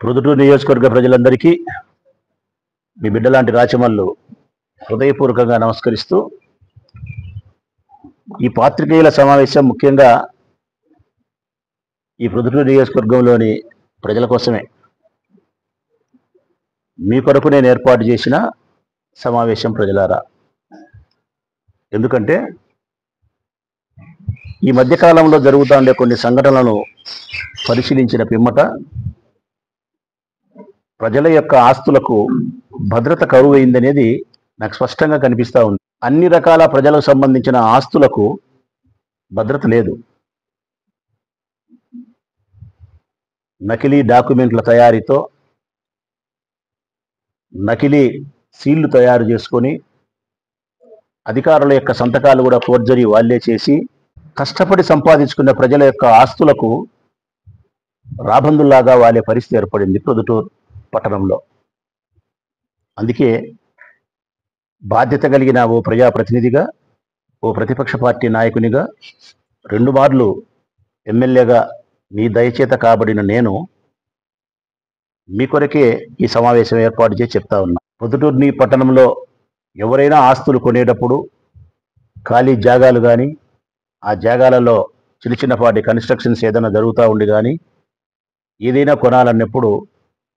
ప్రొద్దుటూరు నియోజకవర్గ ప్రజలందరికీ మీ బిడ్డలాంటి రాచమల్లు హృదయపూర్వకంగా నమస్కరిస్తూ, ఈ పాత్రికేయుల సమావేశం ముఖ్యంగా ఈ ప్రొద్దుటూరు నియోజకవర్గంలోని ప్రజల కోసమే. మీ కొరకు నేను ఏర్పాటు చేసిన సమావేశం ప్రజలారా. ఎందుకంటే ఈ మధ్యకాలంలో జరుగుతూ ఉండే కొన్ని సంఘటనలను పరిశీలించిన పిమ్మట ప్రజల యొక్క ఆస్తులకు భద్రత కరువైందనేది నాకు స్పష్టంగా కనిపిస్తూ ఉంది. అన్ని రకాల ప్రజలకు సంబంధించిన ఆస్తులకు భద్రత లేదు. నకిలీ డాక్యుమెంట్ల తయారీతో నకిలీ సీళ్లు తయారు చేసుకొని అధికారుల యొక్క సంతకాలు కూడా ఫోర్జరీ వాళ్ళే చేసి కష్టపడి సంపాదించుకున్న ప్రజల యొక్క ఆస్తులకు రాబందుల్లాగా వాళ్ళే పరిస్థితి ఏర్పడింది ప్రొద్దుటూరు పట్టణంలో. అందుకే బాధ్యత కలిగిన ఓ ప్రజాప్రతినిధిగా, ఓ ప్రతిపక్ష పార్టీ నాయకునిగా, 2 మార్లు ఎమ్మెల్యేగా మీ దయచేత కాబడిన నేను మీ కొరకే ఈ సమావేశం ఏర్పాటు చేసి చెప్తా ఉన్నా. ప్రొద్దుటూరు పట్టణంలో ఎవరైనా ఆస్తులు కొనేటప్పుడు ఖాళీ జాగాలు కానీ, ఆ జాగాలలో చిన్న చిన్నపాటి కన్స్ట్రక్షన్స్ ఏదైనా జరుగుతూ ఉండి కానీ, ఏదైనా కొనాలన్నప్పుడు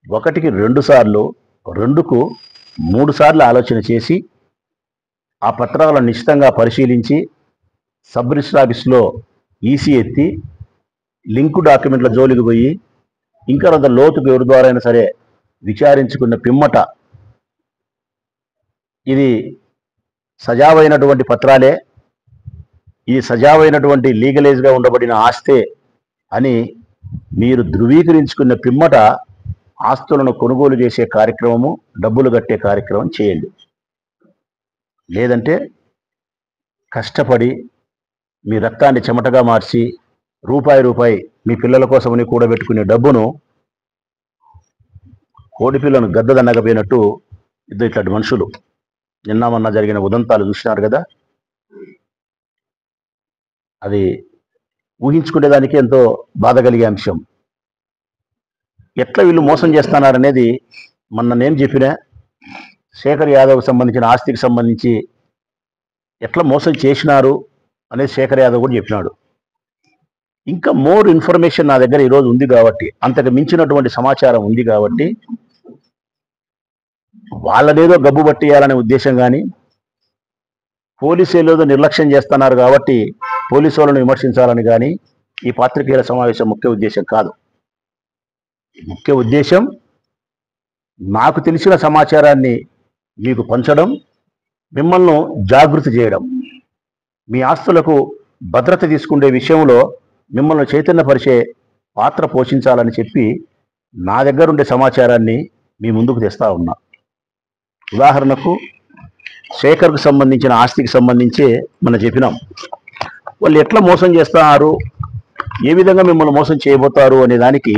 1కి 2 సార్లు, 2కు 3 సార్లు ఆలోచన చేసి ఆ పత్రాలను నిశ్చితంగా పరిశీలించి సబ్ రిజిస్టర్ ఆఫీస్లో ఈసీ ఎత్తి లింకు డాక్యుమెంట్ల జోలికి పోయి ఇంకా కొంత లోతుకు ఎవరి ద్వారా అయినా సరే విచారించుకున్న పిమ్మట ఇది సజావైనటువంటి పత్రాలే, ఇది సజావైనటువంటి లీగలైజ్గా ఉండబడిన ఆస్తే అని మీరు ధృవీకరించుకున్న పిమ్మట ఆస్తులను కొనుగోలు చేసే కార్యక్రమము, డబ్బులు కట్టే కార్యక్రమం చేయండి. లేదంటే కష్టపడి మీ రక్తాన్ని చెమటగా మార్చి రూపాయి మీ పిల్లల కోసమని కూడబెట్టుకునే డబ్బును కోడి పిల్లను గద్దదన్నకపోయినట్టు ఇట్లాంటి మనుషులు నిన్న మొన్న జరిగిన ఉదంతాలు చూసినారు కదా. అది ఊహించుకునేదానికి ఎంతో బాధ కలిగే అంశం. ఎట్లా వీళ్ళు మోసం చేస్తున్నారనేది మొన్న నేను చెప్పిన శేఖర్ యాదవ్కి సంబంధించిన ఆస్తికి సంబంధించి ఎట్లా మోసం చేసినారు అనేది శేఖర్ యాదవ్ కూడా చెప్పినాడు. ఇంకా మోర్ ఇన్ఫర్మేషన్ నా దగ్గర ఈరోజు ఉంది కాబట్టి, అంతకు మించినటువంటి సమాచారం ఉంది కాబట్టి వాళ్ళనేదో గబ్బు పట్టేయాలనే ఉద్దేశం కానీ, పోలీసులు ఏదో నిర్లక్ష్యం చేస్తున్నారు కాబట్టి పోలీసు వాళ్ళను విమర్శించాలని కానీ ఈ పాత్రికేయుల సమావేశం ముఖ్య ఉద్దేశం కాదు. ముఖ్య ఉద్దేశం నాకు తెలిసిన సమాచారాన్ని మీకు పంచడం, మిమ్మల్ని జాగృతి చేయడం, మీ ఆస్తులకు భద్రత తీసుకునే విషయంలో మిమ్మల్ని చైతన్యపరిచే పాత్ర పోషించాలని చెప్పి నా దగ్గర ఉండే సమాచారాన్ని మీ ముందుకు తెస్తా ఉన్నా. ఉదాహరణకు శేఖర్కు సంబంధించిన ఆస్తికి సంబంధించి మనం చెప్పినాం. వాళ్ళు ఎట్లా మోసం చేస్తున్నారు, ఏ విధంగా మిమ్మల్ని మోసం చేయబోతారు అనే దానికి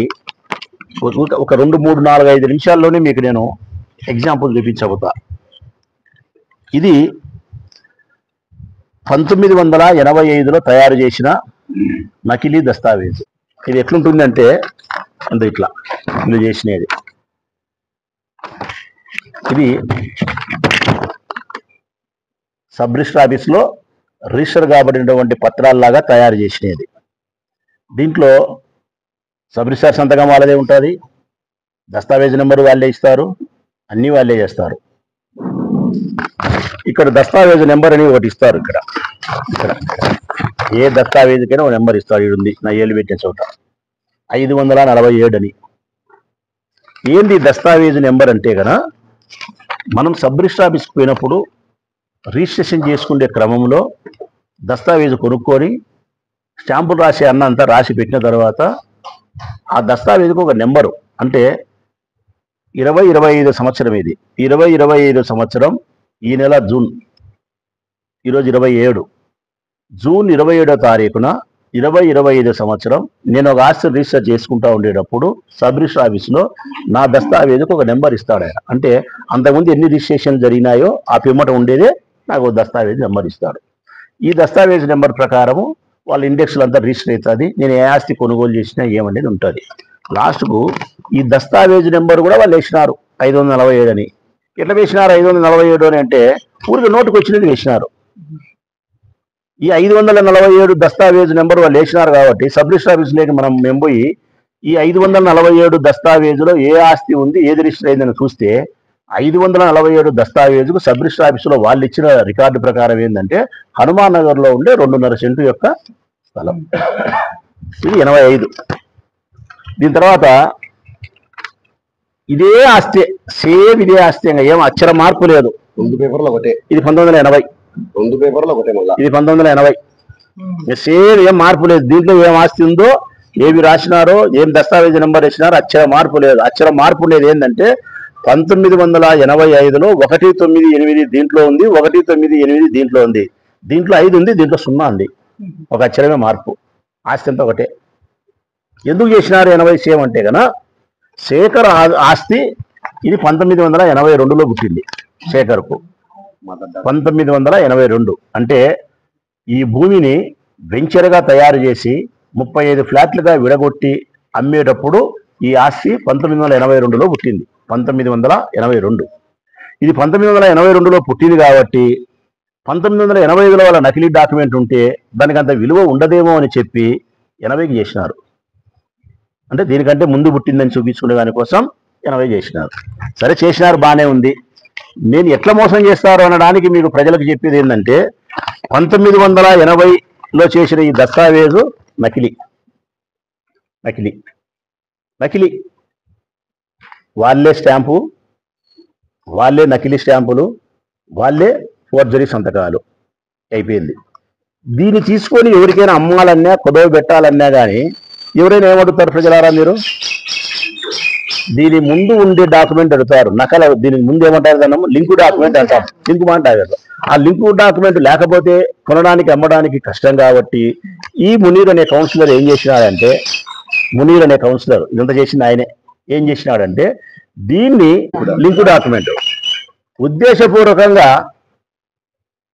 ఒక 2, 3, 4, 5 నిమిషాల్లోనే మీకు నేను ఎగ్జాంపుల్ చూపించబోతా. ఇది 1985లో తయారు చేసిన నకిలీ దస్తావేజు. ఇది ఎట్లుంటుందంటే ఇట్లా వీళ్ళు చేసినది. ఇది సబ్ రిజిస్టర్ ఆఫీస్లో రిజిస్టర్ కాబడినటువంటి పత్రాల్లాగా తయారు చేసినది. దీంట్లో సబ్ రిజిస్టర్ సంతకం వాళ్ళదే ఉంటుంది, దస్తావేజ్ నెంబరు వాళ్ళే ఇస్తారు, అన్నీ వాళ్ళే చేస్తారు. ఇక్కడ దస్తావేజ్ నెంబర్ అని ఒకటి ఇస్తారు. ఇక్కడ ఏ దస్తావేజుకైనా ఒక నెంబర్ ఇస్తారు. ఇది ఉంది నా ఏళ్ళు పెట్టిన చోట 547 అని. ఏంది దస్తావేజ్ నెంబర్ అంటే కదా, మనం సబ్ రిజిస్టర్ ఆఫీస్కి పోయినప్పుడు రిజిస్ట్రేషన్ చేసుకునే క్రమంలో దస్తావేజు కొనుక్కొని స్టాంపులు రాసే అన్నంతా రాసి పెట్టిన తర్వాత ఆ దస్తావేజుకు ఒక నెంబరు, అంటే 2025 సంవత్సరం, ఇది 2025 సంవత్సరం, ఈ నెల జూన్, ఈరోజు 27, జూన్ 27వ తారీఖున 2025 సంవత్సరం నేను ఒక ఆస్తి రిజిస్టర్ చేసుకుంటా ఉండేటప్పుడు సబ్ రిజిస్టర్ ఆఫీస్లో నా దస్తావేజుకు ఒక నెంబర్ ఇస్తాడు ఆయన. అంటే అంతకుముందు ఎన్ని రిజిస్ట్రేషన్ జరిగినాయో ఆ పిమ్మట ఉండేదే నాకు దస్తావేజ్ నెంబర్ ఇస్తాడు. ఈ దస్తావేజ్ నెంబర్ ప్రకారము వాళ్ళ ఇండెక్స్లు అంతా రిజిస్టర్ అవుతుంది. నేను ఏ ఆస్తి కొనుగోలు చేసినా ఏమనేది ఉంటుంది. లాస్ట్కు ఈ దస్తావేజ్ నెంబర్ కూడా వాళ్ళు వేసినారు 547 అని. ఎట్లా వేసినారు 547 అని అంటే ఊరికి నోటుకు వచ్చినది వేసినారు. ఈ 547 దస్తావేజ్ నెంబర్ వాళ్ళు వేసినారు కాబట్టి సబ్ రిజిస్టర్ ఆఫీసులోకి మేము పోయి ఈ 547 దస్తావేజులో ఏ ఆస్తి ఉంది, ఏది రిజిస్టర్ అయిందని చూస్తే 547 దస్తావేజుకు సబ్ రిజిస్టర్ ఆఫీసులో వాళ్ళు ఇచ్చిన రికార్డు ప్రకారం ఏంటంటే హనుమాన్ నగర్ లో ఉండే 2.5 సెంటు యొక్క స్థలం. ఇది 85. దీని తర్వాత ఇదే ఆస్తి, సేమ్ ఇదే ఆస్తి, ఇంకా ఏం అక్షర మార్పు లేదు. 2 పేపర్లు ఒకటే. ఇది 1980. 2 పేపర్లు ఒకటే. మళ్ళీ ఇది 1980. సేమ్ ఏం మార్పు లేదు. దీంట్లో ఏం ఆస్తి ఉందో, ఏవి రాసినారో, ఏం దస్తావేజ్ నెంబర్ వేసినారో అక్షర మార్పు లేదు. అక్షర మార్పు ఉండేది ఏంటంటే 1985లో 198 దీంట్లో ఉంది, 198 దీంట్లో ఉంది, దీంట్లో 5 ఉంది, దీంట్లో 0 ఉంది. ఒక అక్షరమే మార్పు. ఆస్తి అంతా ఒకటే. ఎందుకు చేసినారు 80 సేమ్ అంటే కనుక శేఖర్ ఆస్తి ఇది 1982లో పుట్టింది. శేఖర్కు 1982 అంటే ఈ భూమిని వెంచర్గా తయారు చేసి 35 ఫ్లాట్లుగా విడగొట్టి అమ్మేటప్పుడు ఈ ఆస్తి 1982లో పుట్టింది. 1982. ఇది 1982లో పుట్టింది కాబట్టి 1985లో వాళ్ళ నకిలీ డాక్యుమెంట్ ఉంటే దానికి అంత విలువ ఉండదేమో అని చెప్పి 80కి చేసినారు. అంటే దీనికంటే ముందు పుట్టిందని చూపించుకునే దానికోసం 80 చేసినారు. సరే చేసినారు, బాగానే ఉంది. నేను ఎట్లా మోసం చేస్తారు అనడానికి మీకు ప్రజలకు చెప్పేది ఏంటంటే 1980లో చేసిన ఈ దస్తావేజు నకిలీ. నకిలీ నకిలీ వాళ్ళే స్టాంపు, వాళ్ళే నకిలీ స్టాంపులు, వాళ్ళే ఫోర్జరీ సంతకాలు. అయిపోయింది. దీన్ని తీసుకొని ఎవరికైనా అమ్మాలన్నా కొదవ పెట్టాలన్నా కానీ ఎవరైనా ఏమడుగుతారు ప్రజలారా? మీరు దీని ముందు ఉండే డాక్యుమెంట్ అడుగుతారు. నకల దీనికి ముందు ఏమంటారు? దాన్ని లింకు డాక్యుమెంట్ అంటారు. లింకు అంటారు. ఆ లింకు డాక్యుమెంట్ లేకపోతే కొనడానికి అమ్మడానికి కష్టం కాబట్టి ఈ మునీర్ అనే కౌన్సిలర్ ఏం చేసినాడంటే, మునీర్ అనే కౌన్సిలర్ ఇదంతా చేసిన ఆయనే ఏం చేసినాడంటే దీన్ని లింకు డాక్యుమెంట్ ఉద్దేశపూర్వకంగా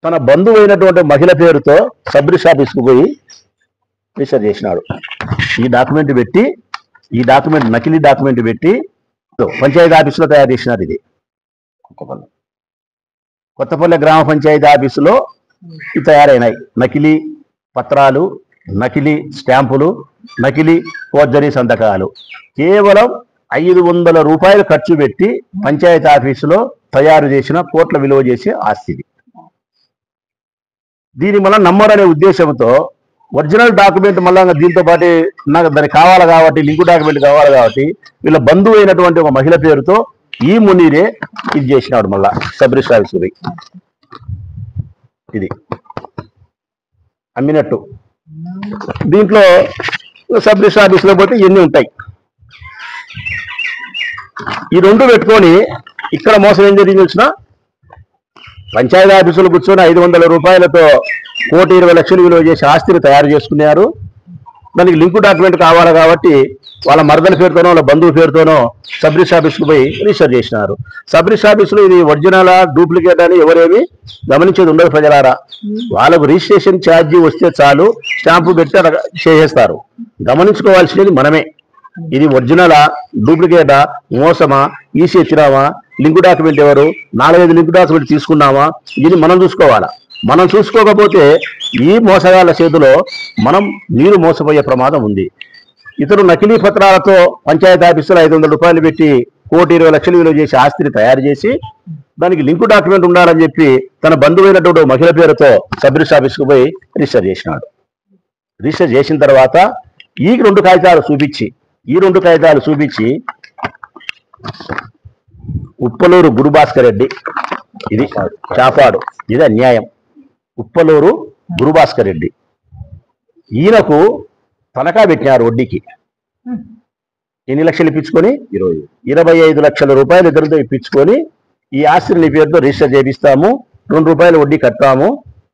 తన బంధువు అయినటువంటి మహిళ పేరుతో సబ్ రిజిస్టర్ ఆఫీస్కు పోయి రిజిస్టర్ చేసినాడు. ఈ డాక్యుమెంట్ పెట్టి, ఈ డాక్యుమెంట్ నకిలీ డాక్యుమెంట్ పెట్టి పంచాయతీ ఆఫీసులో తయారు చేసినారు. ఇది కొత్తపల్లి గ్రామ పంచాయతీ ఆఫీసులో తయారైనాయి నకిలీ పత్రాలు, నకిలీ స్టాంపులు, నకిలీ ఫోర్జరీ సంతకాలు. కేవలం 500 రూపాయలు ఖర్చు పెట్టి పంచాయతీ ఆఫీసులో తయారు చేసిన కోట్ల విలువ చేసే ఆస్తి. దీని మళ్ళీ నమ్మరనే ఉద్దేశంతో ఒరిజినల్ డాక్యుమెంట్ మళ్ళా దీంతో పాటు నాకు దానికి కావాలి కాబట్టి, లింకు డాక్యుమెంట్ కావాలి కాబట్టి వీళ్ళ బంధువు అయినటువంటి ఒక మహిళ పేరుతో ఈ మునీరే ఇది చేసినాడు. మళ్ళా సబ్ రిజిస్టర్ ఆఫీసుకి ఇది అమ్మినట్టు. దీంట్లో సబ్ రిజిస్టర్ ఆఫీసులో పోతే ఇవన్నీ ఉంటాయి. ఈ రెండు పెట్టుకొని ఇక్కడ మోసం ఏం జరిగింది వచ్చిన పంచాయతీ ఆఫీసులు కూర్చొని 500 రూపాయలతో 1,20,00,000 విలువ చేసి ఆస్తిని తయారు చేసుకున్నారు. దానికి లింకు డాక్యుమెంట్ కావాలి కాబట్టి వాళ్ళ మరదల పేరుతోనో వాళ్ళ బంధువు పేరుతోనో సబ్ రిజిస్టర్ ఆఫీసుకు పోయి రిజిస్టర్ చేసినారు. సబ్ రిజిస్టర్ ఆఫీసులో ఇది ఒరిజినలా డూప్లికేట్ అని ఎవరేమి గమనించేది ఉండదు ప్రజలారా. వాళ్ళకు రిజిస్ట్రేషన్ ఛార్జీ వస్తే చాలు, స్టాంపు పెట్టి చేసేస్తారు. గమనించుకోవాల్సినది మనమే. ఇది ఒరిజినలా డూప్లికేటా, మోసమా, ఈసీ ఇచ్చినామా, లింకు డాక్యుమెంట్ ఎవరు, 4-5 లింకు డాక్యుమెంట్ తీసుకున్నామా, ఇది మనం చూసుకోవాలా. మనం చూసుకోకపోతే ఈ మోసగాళ్ళ చేతిలో మీరు మోసపోయే ప్రమాదం ఉంది. ఇతరు నకిలీ పత్రాలతో పంచాయతీ ఆఫీసులో 500 రూపాయలు పెట్టి 1,20,00,000 విలువ చేసి ఆస్తిని తయారు చేసి దానికి లింకు డాక్యుమెంట్ ఉండాలని చెప్పి తన బంధువైనటువంటి మహిళ పేరుతో సబ్ రిజిస్టర్ ఆఫీస్కు పోయి రిజిస్టర్ చేసినాడు. రిజిస్టర్ చేసిన తర్వాత ఈ 2 కాగితాలు చూపించి ఉప్పలూరు గురుభాస్కర్ రెడ్డి, ఇది చాపాడు, ఇది అన్యాయం. ఉప్పలూరు గురుభాస్కర్ రెడ్డి ఈయనకు తనఖా పెట్టినారు వడ్డీకి. ఎన్ని లక్షలు ఇప్పించుకొని 25 లక్షల రూపాయలు ఇద్దరితో ఇప్పించుకొని ఈ ఆస్తిని నీ పేరుతో రిజిస్టర్ చేపిస్తాము, 2 రూపాయలు వడ్డీ కట్టాము,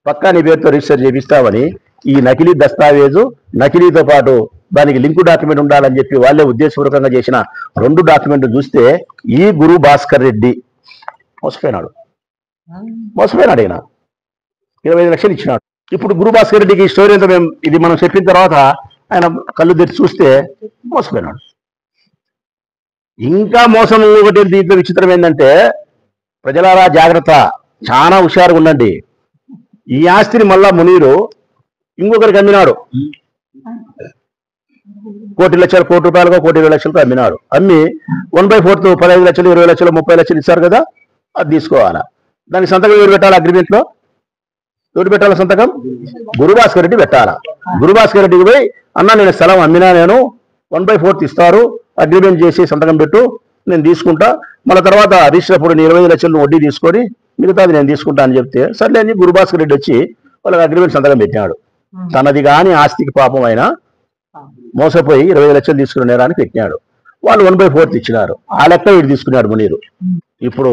పక్కా నీ పేరుతో రిజిస్టర్ చేపిస్తామని ఈ నకిలీ దస్తావేజు, నకిలీతో పాటు దానికి లింకు డాక్యుమెంట్ ఉండాలని చెప్పి వాళ్ళే ఉద్దేశపూర్వకంగా చేసిన 2 డాక్యుమెంట్లు చూస్తే ఈ గురు భాస్కర్ రెడ్డి మోసపోయినాడు. ఈయన 25 లక్షలు ఇచ్చినాడు. ఇప్పుడు గురు భాస్కర్ రెడ్డికి స్టోరీ అంతా ఇది మనం చెప్పిన తర్వాత ఆయన కళ్ళు తెరిచి చూస్తే మోసపోయినాడు. ఇంకా మోసం ఒకటి దీంట్లో విచిత్రం ఏంటంటే, ప్రజలారా జాగ్రత్త, చాలా హుషారుగా ఉండండి. ఈ ఆస్తిని మళ్ళా మునీరు ఇంకొకరికి అమ్మినాడు. కోటి రూపాయలుగా 1,20,00,000 అమ్మినాడు. అమ్మి 1/4 15 లక్షలు 20 లక్షలు 30 లక్షలు ఇస్తారు కదా, అది తీసుకోవాలా. దానికి సంతకం ఎవరు పెట్టాలి? అగ్రిమెంట్లో ఎవరు పెట్టాలి సంతకం? గురుభాస్కర్ రెడ్డి పెట్టాలా. గురుభాస్కర్ రెడ్డికి పోయి, అన్న నేను స్థలం అమ్మినా, నేను 1/4 ఇస్తారు, అగ్రిమెంట్ చేసి సంతకం పెట్టు, నేను తీసుకుంటా, మళ్ళీ తర్వాత రిజిస్టర్ అప్పుడు 20 లక్షలు వడ్డీ తీసుకొని మిగతాది నేను తీసుకుంటా అని చెప్తే, సర్లే అని గురుభాస్కర్ రెడ్డి వచ్చి వాళ్ళకి అగ్రిమెంట్ సంతకం పెట్టినాడు. తనది కాని ఆస్తికి పాపం అయినా మోసపోయి 20 లక్షలు తీసుకునే నేరానికి పెట్టినాడు. వాళ్ళు 1/4 ఇచ్చినారు. ఆ లెక్క వీడు తీసుకున్నాడు మునీరు. ఇప్పుడు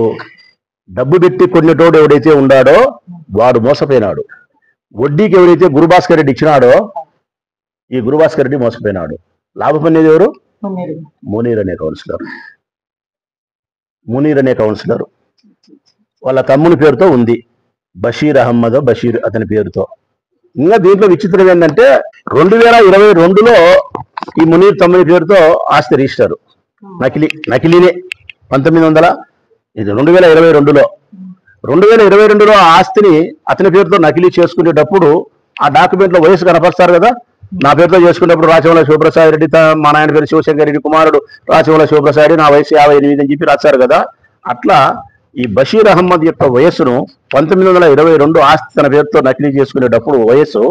డబ్బు పెట్టి కొన్నిటోడు ఎవడైతే ఉన్నాడో వాడు మోసపోయినాడు. వడ్డీకి ఎవరైతే గురుభాస్కర్ రెడ్డి ఇచ్చినాడో ఈ గురుభాస్కర్ రెడ్డి మోసపోయినాడు. లాభపొందేది ఎవరు? మునీర్ అనే కౌన్సిలర్ వాళ్ళ తమ్ముని పేరుతో ఉంది, బషీర్ అహ్మద్ అతని పేరుతో. ఇంకా దీంట్లో విచిత్రం ఏంటంటే 2022లో ఈ మునీర్ తమ్ముని పేరుతో ఆస్తి రిజిస్టర్ నకిలీనే. 2022లో ఆ ఆస్తిని అతని పేరుతో నకిలీ చేసుకునేటప్పుడు ఆ డాక్యుమెంట్లో వయసు కనపరుస్తారు కదా. నా పేరుతో చేసుకునేటప్పుడు రాచమల్ల శివప్రసాద్ రెడ్డి, మా నాయన పేరు శివశంకర్ రెడ్డి కుమారుడు రాచమల్ల శివప్రసాద్ రెడ్డి, నా వయసు 58 అని చెప్పి రాశారు కదా. అట్లా ఈ బషీర్ అహ్మద్ యొక్క వయస్సును 1922 ఆస్తి తన పేరుతో నకిలీ చేసుకునేటప్పుడు వయస్సు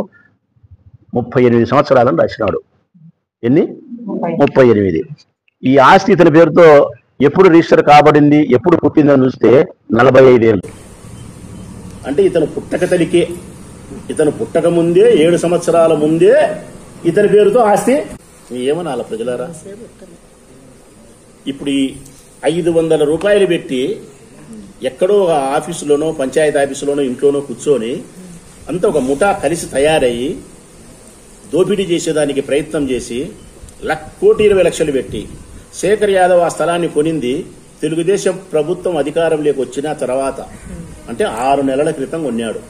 38 సంవత్సరాలని రాసినాడు. ఎన్ని? 38. ఈ ఆస్తి ఇతని పేరుతో ఎప్పుడు రిజిస్టర్ కాబడింది, ఎప్పుడు పుట్టిందని చూస్తే 45 ఏళ్ళు. అంటే ఇతను పుట్టక ముందే 7 సంవత్సరాల ముందే ఇతని పేరుతో ఆస్తి. ఏమనాల ప్రజలారా? ఇప్పుడు ఈ 500 రూపాయలు పెట్టి ఎక్కడో ఆఫీసులోనో పంచాయతీ ఆఫీసులోనో ఇంట్లోనో కూర్చొని అంత ఒక ముఠా కలిసి తయారయ్యి దోపిడీ చేసేదానికి ప్రయత్నం చేసి 1,20,00,000 పెట్టి శేఖర్ యాదవ్ ఆ స్థలాన్ని కొనింది తెలుగుదేశం ప్రభుత్వం అధికారంలోకి వచ్చిన తర్వాత, అంటే 6 నెలల క్రితం కొన్నాడు.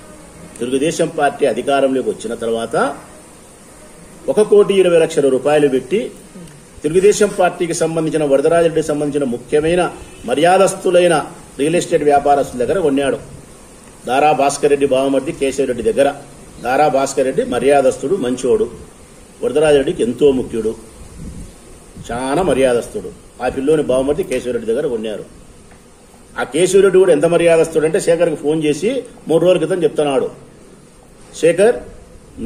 తెలుగుదేశం పార్టీ అధికారంలోకి వచ్చిన తర్వాత 1,20,00,000 రూపాయలు పెట్టి తెలుగుదేశం పార్టీకి సంబంధించిన వరదరాజరెడ్డికి సంబంధించిన ముఖ్యమైన మర్యాదస్తులైన రియల్ ఎస్టేట్ వ్యాపారస్తుల దగ్గర కొన్నాడు. దారా భాస్కర్ రెడ్డి బావమర్ది కేశవరెడ్డి దగ్గర. దారా భాస్కర్ రెడ్డి మర్యాదస్తుడు, మంచోడు. వరదరాజరెడ్డికి ఎంతో ముఖ్యుడు, చాలా మర్యాదస్తుడు. ఆ పిల్లోని బావమర్ది కేశవరెడ్డి దగ్గర కొన్నారు. ఆ కేశవరెడ్డి కూడా ఎంత మర్యాదస్తుడు అంటే శేఖర్కి ఫోన్ చేసి 3 రోజుల క్రితం చెప్తున్నాడు, శేఖర్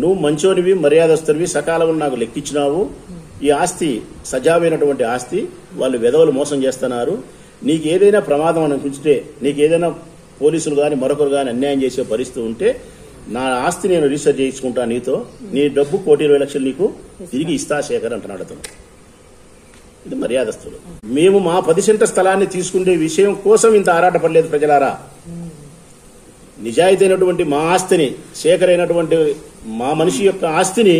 నువ్వు మంచోనివి, మర్యాదస్తునివి, సకాలంలో నాకు లెక్కించినావు, ఈ ఆస్తి సజావైనటువంటి ఆస్తి, వాళ్ళు వెధవలు మోసం చేస్తున్నారు, నీకు ఏదైనా ప్రమాదం అనిపించితే, నీకు ఏదైనా పోలీసులు కానీ మరొకరు కానీ అన్యాయం చేసే పరిస్థితి ఉంటే నా ఆస్తి నేను రిజిస్టర్ చేయించుకుంటా నీతో, నీ డబ్బు 1,20,00,000 నీకు తిరిగి ఇస్తా శేఖర్ అంటున్నాడు అతను. ఇది మర్యాదస్తులు. మేము మా 10 సెంట్ల స్థలాన్ని తీసుకునే విషయం కోసం ఇంత ఆరాటపడలేదు ప్రజలారా. నిజాయితీ అయినటువంటి మా ఆస్తిని, శేఖర్ అయినటువంటి మా మనిషి యొక్క ఆస్తిని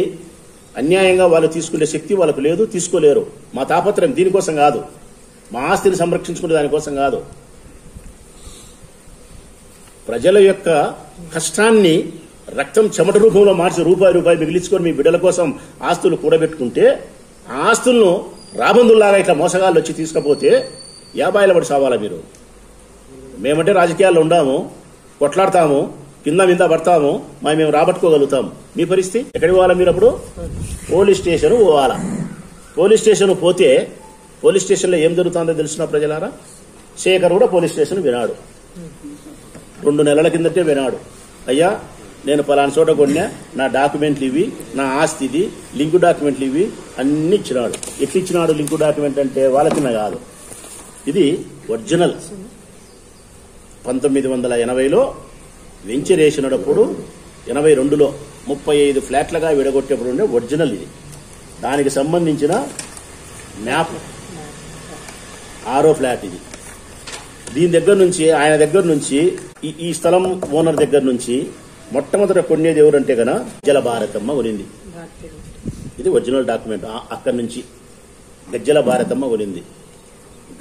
అన్యాయంగా వాళ్ళు తీసుకునే శక్తి వాళ్ళకు లేదు, తీసుకోలేరు. మా తాపత్రయం దీనికోసం కాదు, మా ఆస్తిని సంరక్షించుకునే దానికోసం కాదు. ప్రజల యొక్క కష్టాన్ని రక్తం చెమట రూపంలో మార్చి రూపాయి మిగిలించుకొని మీ బిడ్డల కోసం ఆస్తులు కూడబెట్టుకుంటే ఆ ఆస్తులను రాబందుల్లాగా ఇట్లా మోసగాళ్ళు వచ్చి తీసుకపోతే యాబాయిల పడి సావాలా మీరు? మేమంటే రాజకీయాల్లో ఉండాము, కొట్లాడతాము, కింద మీద పడతాము, మేము రాబట్టుకోగలుగుతాము. మీ పరిస్థితి ఎక్కడికి పోవాలా? మీరు అప్పుడు పోలీస్ స్టేషన్ పోవాలా. పోలీస్ స్టేషన్ పోతే పోలీస్ స్టేషన్లో ఏం జరుగుతుందో తెలిసిన ప్రజలారా? శేఖర్ కూడా పోలీస్ స్టేషన్ వినాడు. 2 నెలల కిందటే వినాడు, అయ్యా నేను పలానా చోట కొన్నా, నా డాక్యుమెంట్లు ఇవి, నా ఆస్తి ఇది, లింకు డాక్యుమెంట్లు ఇవి అన్ని ఇచ్చినాడు. ఎట్లా ఇచ్చినాడు లింకు డాక్యుమెంట్ అంటే? వాళ్ళకిన్న కాదు, ఇది ఒరిజినల్. 1980లో వెంచర్ వేసినప్పుడు 82లో 35 ఫ్లాట్లుగా విడగొట్టేప్పుడు ఉండే ఒరిజినల్ ఇది. దానికి సంబంధించిన మ్యాప్ 6వ ఫ్లాట్ ఇది. దీని దగ్గర నుంచి, ఆయన దగ్గర నుంచి, ఈ స్థలం ఓనర్ దగ్గర నుంచి మొట్టమొదట కొనేది ఎవరంటే గన గజ్జల భారతమ్మ కొనింది. ఇది ఒరిజినల్ డాక్యుమెంట్. అక్కడి నుంచి గజ్జల భారతమ్మ కొనింది.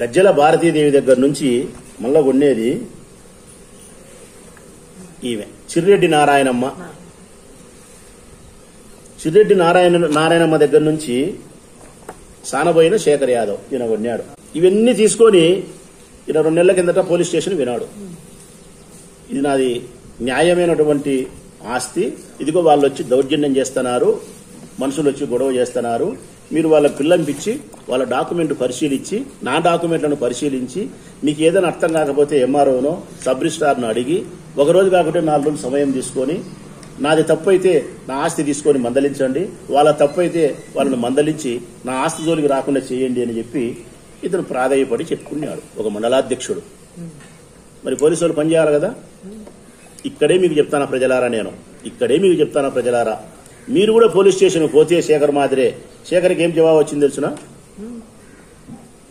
గజ్జల భారతీదేవి దగ్గర నుంచి మళ్ళా కొనేది ఈమె చిర్రెడ్డి నారాయణమ్మ. చిర్రెడ్డి నారాయణమ్మ దగ్గర నుంచి సానబోయిన శేఖర్ యాదవ్ ఈయన కొన్నాడు. ఇవన్నీ తీసుకొని ఈయన 2 నెలల కిందట పోలీస్ స్టేషన్ వినాడు. ఇది నాది న్యాయమైనటువంటి ఆస్తి, ఇదిగో వాళ్ళు వచ్చి దౌర్జన్యం చేస్తున్నారు, మనుషులు వచ్చి గొడవ చేస్తున్నారు, మీరు వాళ్ళ పిల్లంపిచ్చి వాళ్ళ డాక్యుమెంట్ పరిశీలించి నా డాక్యుమెంట్లను పరిశీలించి మీకు ఏదైనా అర్థం కాకపోతే ఎంఆర్ఓనో సబ్ రిజిస్ట్రార్ను అడిగి 1 రోజు కాకుంటే 4 రోజులు సమయం తీసుకొని నాది తప్పు అయితే నా ఆస్తి తీసుకొని మందలించండి, వాళ్ళ తప్పు అయితే వాళ్ళని మందలించి నా ఆస్తి జోలికి రాకుండా చేయండి అని చెప్పి ఇతను ప్రాధాయపడి చెప్పుకున్నాడు ఒక మండలాధ్యక్షుడు. మరి పోలీసు వాళ్ళు పనిచేయాలి కదా. ఇక్కడే మీకు చెప్తానా ప్రజలారా, ఇక్కడే మీకు చెప్తానా ప్రజలారా, మీరు కూడా పోలీస్ స్టేషన్ పోతే శేఖర్ మాదిరే. శేఖర్కి ఏం జవాబు వచ్చింది తెలుసునా?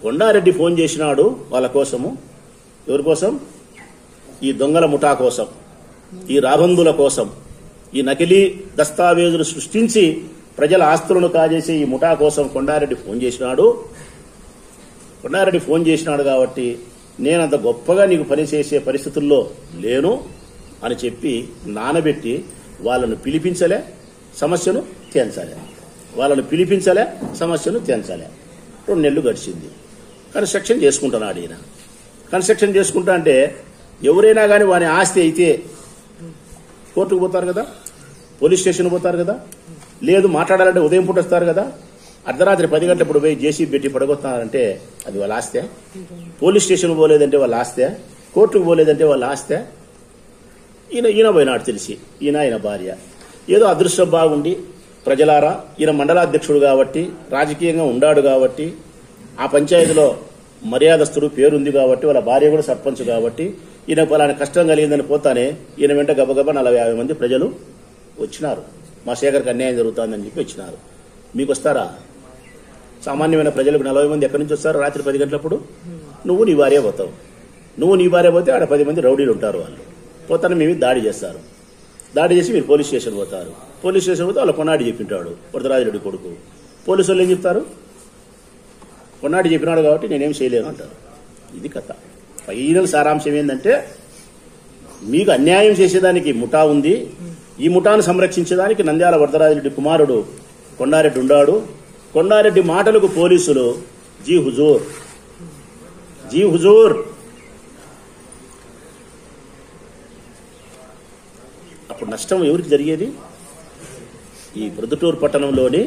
కొండారెడ్డి ఫోన్ చేసినాడు వాళ్ళ కోసము. ఎవరి కోసం? ఈ దొంగల ముఠా కోసం, ఈ రాబందుల కోసం, ఈ నకిలీ దస్తావేజులు సృష్టించి ప్రజల ఆస్తులను కాజేసే ఈ ముఠా కోసం కొండారెడ్డి ఫోన్ చేసినాడు. కొండారెడ్డి ఫోన్ చేసినాడు కాబట్టి నేనంత గొప్పగా నీకు పనిచేసే పరిస్థితుల్లో లేను అని చెప్పి నానబెట్టి వాళ్ళను పిలిపించలే, సమస్యను తేల్చాలే. వాళ్ళను పిలిపించలే, సమస్యను తేల్చాలే. 2 నెలలు గడిచింది. కన్స్ట్రక్షన్ చేసుకుంటున్నాడు ఈయన. కన్స్ట్రక్షన్ చేసుకుంటా అంటే ఎవరైనా కానీ వాని ఆస్తి అయితే కోర్టుకు పోతారు కదా, పోలీస్ స్టేషన్ పోతారు కదా, లేదు మాట్లాడాలంటే ఉదయం పూట వస్తారు కదా, అర్ధరాత్రి 10 గంటలప్పుడు పోయి జేసీబీ పెట్టి పడగొస్తున్నారంటే అది వాళ్ళ ఆస్తే? పోలీస్ స్టేషన్ పోలేదంటే వాళ్ళ ఆస్తే? కోర్టుకు పోలేదంటే వాళ్ళ ఆస్తే? ఈయన పోయినాడు తెలిసి, ఈయన భార్య ఏదో అదృష్టం బాగుండి ప్రజలారా, ఈయన మండలాధ్యక్షుడు కాబట్టి, రాజకీయంగా ఉండాడు కాబట్టి, ఆ పంచాయతీలో మర్యాదస్తుడు పేరుంది కాబట్టి, వాళ్ళ భార్య కూడా సర్పంచ్ కాబట్టి, ఈయన పలానా కష్టం కలిగిందని పోతానే ఈయన వెంట గబగబా 40-50 మంది ప్రజలు వచ్చినారు. మా శేఖర్కి అన్యాయం జరుగుతుందని చెప్పి వచ్చినారు. మీకు వస్తారా? సామాన్యమైన ప్రజలకు 40 మంది ఎక్కడి నుంచి వస్తారు? రాత్రి 10 గంటలప్పుడు నువ్వు నీ భార్య పోతావు. నువ్వు నీ భార్య పోతే ఆడ 10 మంది రౌడీలు ఉంటారు. వాళ్ళు పోతానే మేము దాడి చేస్తారు. దాడి చేసి మీరు పోలీస్ స్టేషన్ పోతారు. పోలీస్ స్టేషన్ పోతే వాళ్ళ కొన్నాడి చెప్పింటాడు వరదరాజరెడ్డి కొడుకు. పోలీసు వాళ్ళు ఏం చెప్తారు? కొన్నాడి చెప్పినాడు కాబట్టి నేనేం చేయలేను అంటారు. ఇది కథ. ఫైనల్ సారాంశం ఏంటంటే మీకు అన్యాయం చేసేదానికి ముఠా ఉంది. ఈ ముఠాను సంరక్షించేదానికి నంద్యాల వరదరాజరెడ్డి కుమారుడు కొండారెడ్డి ఉండాడు. కొండారెడ్డి మాటలకు పోలీసులు జీ హుజూర్, జీ హుజూర్. అప్పుడు నష్టం ఎవరికి జరిగేది? ఈ ప్రొద్దుటూరు పట్టణంలోని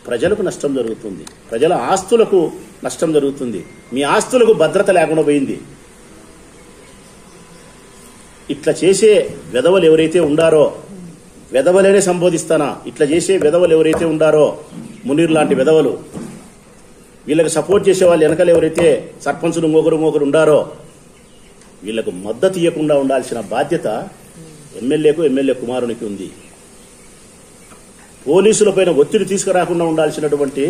ప్రజలకు నష్టం జరుగుతుంది, ప్రజల ఆస్తులకు నష్టం జరుగుతుంది. మీ ఆస్తులకు భద్రత లేకుండా పోయింది. ఇట్లా చేసే వెధవలు ఎవరైతే ఉండారో, వెధవలేనే సంబోధిస్తానా, ఇట్లా చేసే వెధవలు ఎవరైతే ఉండారో, మునీర్ లాంటి వెధవలు, వీళ్ళకి సపోర్ట్ చేసే వాళ్ళు వెనకలు ఎవరైతే సర్పంచులు ఇంకొకరు ఉండారో, వీళ్లకు మద్దతు ఇవ్వకుండా ఉండాల్సిన బాధ్యత ఎమ్మెల్యేకు, ఎమ్మెల్యే కుమారునికి ఉంది. పోలీసులపైన ఒత్తిడి తీసుకురాకుండా ఉండాల్సినటువంటి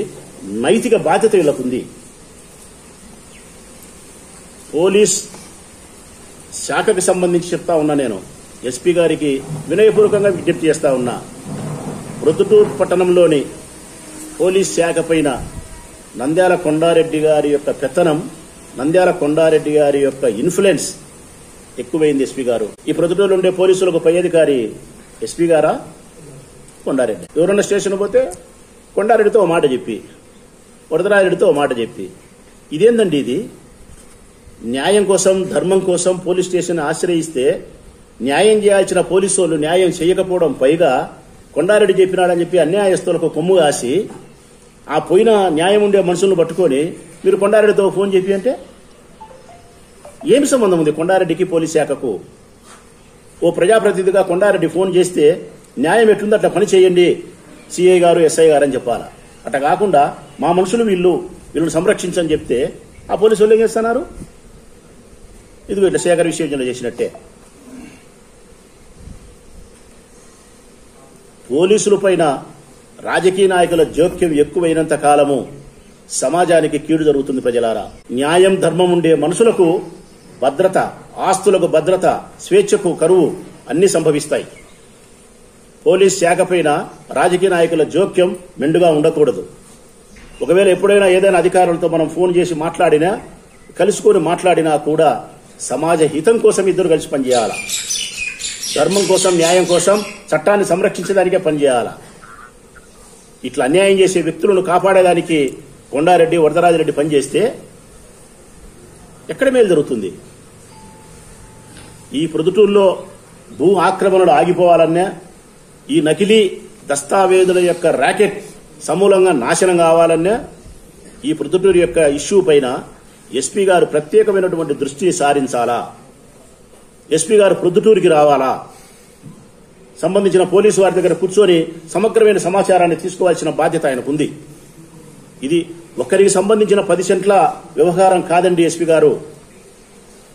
నైతిక బాధ్యత వీళ్ళకుంది. పోలీస్ శాఖకు సంబంధించి చెప్తా ఉన్నా, నేను ఎస్పీ గారికి వినయపూర్వకంగా విజ్ఞప్తి చేస్తా ఉన్నా. ప్రొద్దుటూరు పట్టణంలోని పోలీస్ శాఖ పైన నంద్యాల కొండారెడ్డి గారి యొక్క పెత్తనం, నంద్యాల కొండారెడ్డి గారి యొక్క ఇన్ఫ్లుయెన్స్ ఎక్కువైంది. ఎస్పీ గారు, ఈ ప్రొద్దుటూరులో ఉండే పోలీసులకు పై అధికారి ఎస్పీ గారా కొండారెడ్డి? ఎవరన్నా స్టేషన్ పోతే కొండారెడ్డితో ఓ మాట చెప్పి, వరదరాజరెడ్డితో ఓ మాట చెప్పి, ఇదేందండి ఇది? న్యాయం కోసం, ధర్మం కోసం పోలీస్ స్టేషన్ ఆశ్రయిస్తే న్యాయం చేయాల్సిన పోలీసు వాళ్ళు న్యాయం చేయకపోవడం, పైగా కొండారెడ్డి చెప్పినాడని చెప్పి అన్యాయస్తులకు కొమ్ము కాసి ఆ పోయిన న్యాయం ఉండే మనుషులను పట్టుకొని మీరు కొండారెడ్డితో ఫోన్ చెప్పి అంటే ఏమి సంబంధం ఉంది కొండారెడ్డికి, పోలీస్ శాఖకు? ఓ ప్రజాప్రతినిధిగా కొండారెడ్డి ఫోన్ చేస్తే న్యాయం ఎట్లుందో అట్లా పని చేయండి సిఐ గారు, ఎస్ఐ గారు అని చెప్పాలా. అట్లా కాకుండా మా మనుషులు వీళ్ళని సంరక్షించని చెప్తే ఆ పోలీసు వాళ్ళు ఏం చేస్తున్నారు? ఇదిగో ఇట్లా శేఖర్ విశ్వవిద్యాలయం చేసినట్టే. పోలీసుల పైన రాజకీయ నాయకుల జోక్యం ఎక్కువైనంత కాలము సమాజానికి కీడు జరుగుతుంది. ప్రజలారా, న్యాయం, ధర్మం ఉండే మనుషులకు భద్రత, ఆస్తులకు భద్రత, స్వేచ్ఛకు కరువు అన్ని సంభవిస్తాయి. పోలీస్ శాఖ పైన రాజకీయ నాయకుల జోక్యం మెండుగా ఉండకూడదు. ఒకవేళ ఎప్పుడైనా ఏదైనా అధికారులతో మనం ఫోన్ చేసి మాట్లాడినా, కలుసుకొని మాట్లాడినా కూడా సమాజ హితం కోసం ఇద్దరు కలిసి పనిచేయాలా. ధర్మం కోసం, న్యాయం కోసం, చట్టాన్ని సంరక్షించడానికే పనిచేయాలా. ఇట్లా అన్యాయం చేసే వ్యక్తులను కాపాడేదానికి కొండారెడ్డి, వరదరాజరెడ్డి పనిచేస్తే ఎక్కడ మేలు జరుగుతుంది? ఈ ప్రొద్దుటూరులో భూ ఆక్రమణలు ఆగిపోవాలన్నా, ఈ నకిలీ దస్తావేజుల యొక్క ర్యాకెట్ సమూలంగా నాశనం కావాలన్నా ఈ ప్రొద్దుటూరు యొక్క ఇష్యూ పైన ఎస్పీ గారు ప్రత్యేకమైనటువంటి దృష్టిని సారించాలా? ఎస్పీ గారు ప్రొద్దుటూరుకి రావాలా? సంబంధించిన పోలీసు వారి దగ్గర కూర్చొని సమగ్రమైన సమాచారాన్ని తీసుకోవాల్సిన బాధ్యత ఆయనకుంది. ఇది ఒక్కరికి సంబంధించిన 10 సెంట్ల వ్యవహారం కాదండి ఎస్పీ గారు.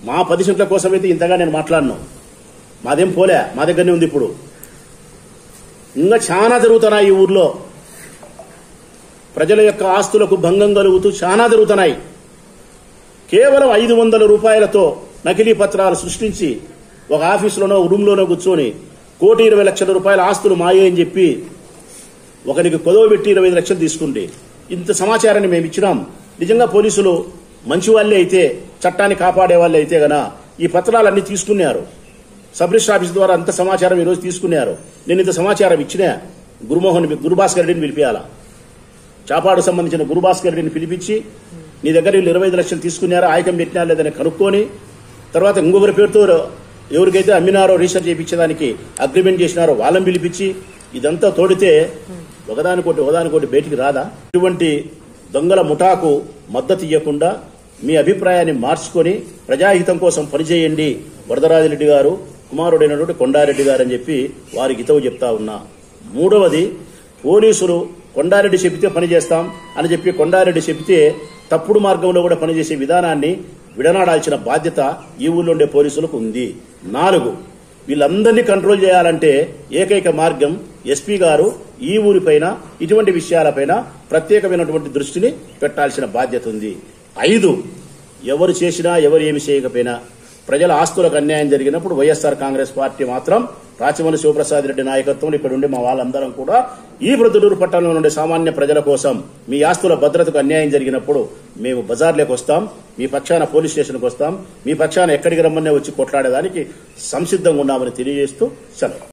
మా 10 సెంట్ల కోసమైతే ఇంతగా నేను మాట్లాడను. మాదేం పోలే, మా దగ్గరనే ఉంది. ఇప్పుడు ఇంకా చాలా జరుగుతున్నాయి ఈ ఊర్లో. ప్రజల యొక్క ఆస్తులకు భంగం కలుగుతూ చాలా జరుగుతున్నాయి. కేవలం 500 రూపాయలతో నకిలీ పత్రాలు సృష్టించి ఒక ఆఫీసులోనో రూమ్లోనో కూర్చొని 1,20,00,000 రూపాయల ఆస్తులు మాయే అని చెప్పి ఒకరికి కొదవబెట్టి 25 లక్షలు తీసుకుంటే ఇంత సమాచారాన్ని మేము ఇచ్చినాం. నిజంగా పోలీసులు మంచి వాళ్ళే అయితే, చట్టాన్ని కాపాడే వాళ్ళే అయితే గన ఈ పత్రాలన్నీ తీసుకున్నారు. సబ్ రిజిస్టర్ ఆఫీస్ ద్వారా అంత సమాచారం ఈరోజు తీసుకున్నారు. నేను ఇంత సమాచారం ఇచ్చినా గురుభాస్కర్ రెడ్డిని పిలిపియాలా? చాపాడు సంబంధించిన గురుభాస్కర్ రెడ్డిని పిలిపించి నీ దగ్గర వీళ్ళు 25 లక్షలు తీసుకున్నారో ఆయకం పెట్టినా లేదని కనుక్కొని తర్వాత ఇంకొకరి పేరుతో ఎవరికైతే అమ్మినారో రీసెర్చ్ చేయించడానికి అగ్రిమెంట్ చేసినారో వాళ్ళని పిలిపించి ఇదంతా తోడితే ఒకదానికోటి బయటికి రాదా? ఇటువంటి దొంగల ముఠాకు మద్దతు ఇవ్వకుండా మీ అభిప్రాయాన్ని మార్చుకొని ప్రజాహితం కోసం పనిచేయండి వరదరాజిరెడ్డి గారు, కుమారుడైనటువంటి కొండారెడ్డి గారు అని చెప్పి వారికి హితవు చెప్తా ఉన్నా. మూడవది, పోలీసులు కొండారెడ్డి చెబితే పని చేస్తాం అని చెప్పి కొండారెడ్డి చెబితే తప్పుడు మార్గంలో కూడా పనిచేసే విధానాన్ని విడనాడాల్సిన బాధ్యత ఈ ఊళ్ళో ఉండే పోలీసులకు ఉంది. 4, వీళ్ళందరినీ కంట్రోల్ చేయాలంటే ఏకైక మార్గం ఎస్పీ గారు ఈ ఊరిపైన ఇటువంటి విషయాలపైన ప్రత్యేకమైనటువంటి దృష్టిని పెట్టాల్సిన బాధ్యత ఉంది. 5, ఎవరు చేసినా ఎవరు ఏమి చేయకపోయినా ప్రజల ఆస్తులకు అన్యాయం జరిగినప్పుడు వైఎస్ఆర్ కాంగ్రెస్ పార్టీ మాత్రం రాచమల్లి శివప్రసాద్ రెడ్డి నాయకత్వంలో ఇక్కడ ఉండే మా వాళ్ళందరం కూడా ఈ ప్రొద్దుటూరు పట్టణంలో ఉండే సామాన్య ప్రజల కోసం మీ ఆస్తుల భద్రతకు అన్యాయం జరిగినప్పుడు మేము బజార్లోకి వస్తాం, మీ పక్షాన పోలీస్ స్టేషన్కి వస్తాం, మీ పక్షాన ఎక్కడికి రమ్మనే వచ్చి కొట్లాడేదానికి సంసిద్ధంగా ఉన్నామని తెలియజేస్తూ సెలవు.